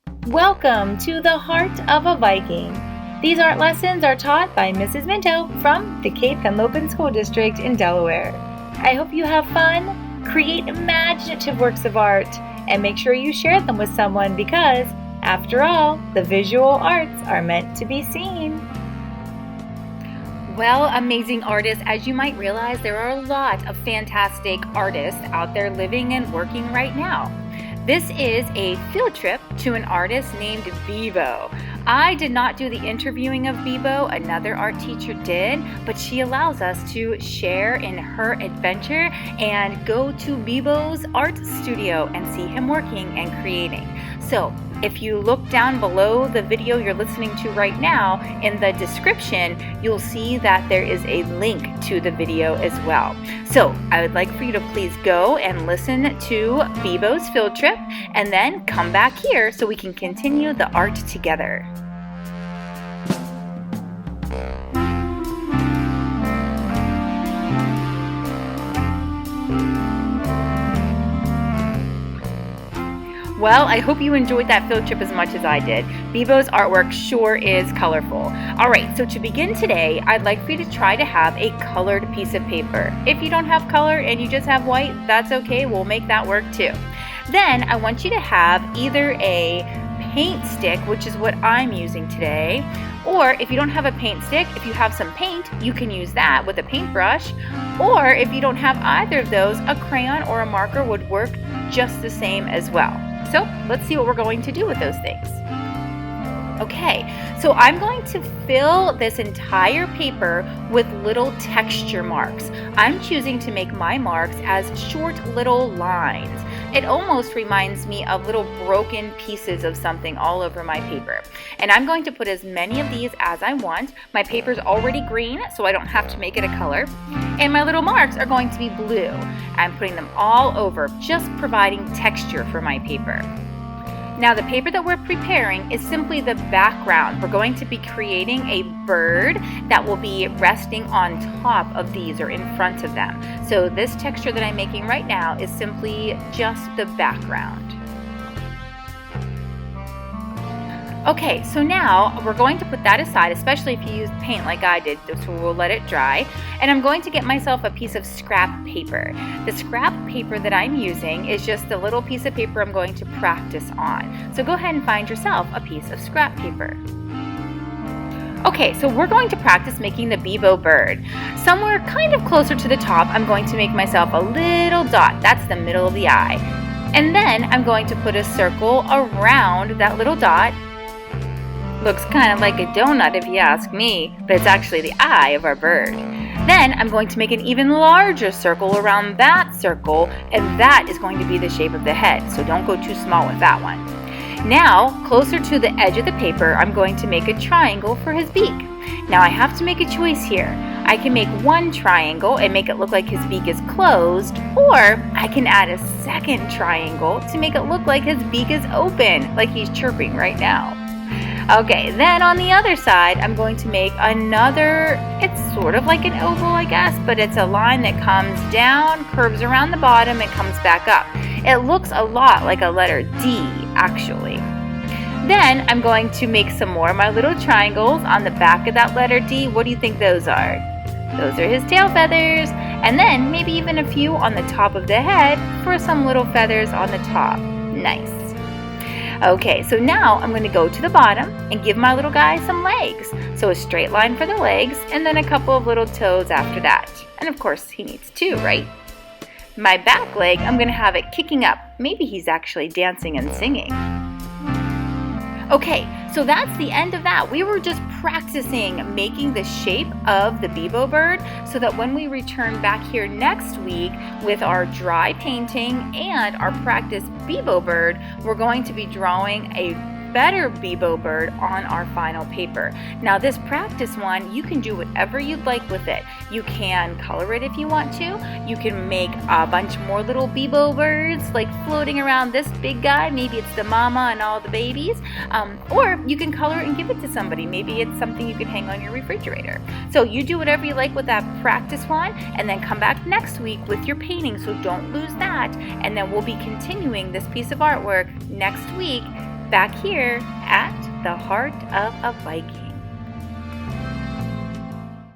Welcome to the Heart of a Viking. These art lessons are taught by Mrs. Minto from the Cape Henlopen School District in Delaware. I hope you have fun, create imaginative works of art, and make sure you share them with someone because, after all, the visual arts are meant to be seen. Well, amazing artists, as you might realize, there are a lot of fantastic artists out there living and working right now. This is a field trip to an artist named Bebo. I did not do the interviewing of Bebo, another art teacher did, but she allows us to share in her adventure and go to Bebo's art studio and see him working and creating. So if you look down below the video you're listening to right now, in the description, you'll see that there is a link to the video as well. So I would like for you to please go and listen to Bebo's field trip and then come back here so we can continue the art together. Well, I hope you enjoyed that field trip as much as I did. Bebo's artwork sure is colorful. Alright, so to begin today, I'd like for you to try to have a colored piece of paper. If you don't have color and you just have white, that's okay, we'll make that work too. Then I want you to have either a paint stick, which is what I'm using today, or if you don't have a paint stick, if you have some paint, you can use that with a paintbrush, or if you don't have either of those, a crayon or a marker would work just the same as well. So let's see what we're going to do with those things. Okay, so I'm going to fill this entire paper with little texture marks. I'm choosing to make my marks as short little lines. It almost reminds me of little broken pieces of something all over my paper. And I'm going to put as many of these as I want. My paper's already green, so I don't have to make it a color. And my little marks are going to be blue. I'm putting them all over, just providing texture for my paper. Now the paper that we're preparing is simply the background. We're going to be creating a bird that will be resting on top of these or in front of them. So this texture that I'm making right now is simply just the background. Okay, so now we're going to put that aside, especially if you use paint like I did, so we'll let it dry. And I'm going to get myself a piece of scrap paper. The scrap paper that I'm using is just a little piece of paper I'm going to practice on. So go ahead and find yourself a piece of scrap paper. Okay, so we're going to practice making the Bebo bird. Somewhere kind of closer to the top, I'm going to make myself a little dot. That's the middle of the eye. And then I'm going to put a circle around that little dot. Looks kind of like a donut if you ask me, but it's actually the eye of our bird. Then I'm going to make an even larger circle around that circle, and that is going to be the shape of the head, so don't go too small with that one. Now, closer to the edge of the paper, I'm going to make a triangle for his beak. Now I have to make a choice here. I can make one triangle and make it look like his beak is closed, or I can add a second triangle to make it look like his beak is open, like he's chirping right now. Okay, then on the other side, I'm going to make another, it's sort of like an oval, I guess, but it's a line that comes down, curves around the bottom, and comes back up. It looks a lot like a letter D, actually. Then I'm going to make some more of my little triangles on the back of that letter D. What do you think those are? Those are his tail feathers. And then maybe even a few on the top of the head for some little feathers on the top. Nice. Okay, so now I'm going to go to the bottom and give my little guy some legs. So a straight line for the legs and then a couple of little toes after that. And of course he needs two, right? My back leg, I'm going to have it kicking up. Maybe he's actually dancing and singing. Okay, so that's the end of that. We were just practicing making the shape of the Bebo bird so that when we return back here next week with our dry painting and our practice Bebo bird, we're going to be drawing a better Bebo bird on our final paper. Now this practice one, you can do whatever you'd like with it. You can color it if you want to. You can make a bunch more little Bebo birds like floating around this big guy. Maybe it's the mama and all the babies. Or you can color it and give it to somebody. Maybe it's something you can hang on your refrigerator. So you do whatever you like with that practice one and then come back next week with your painting. So don't lose that. And then we'll be continuing this piece of artwork next week back here at the Heart of a Viking.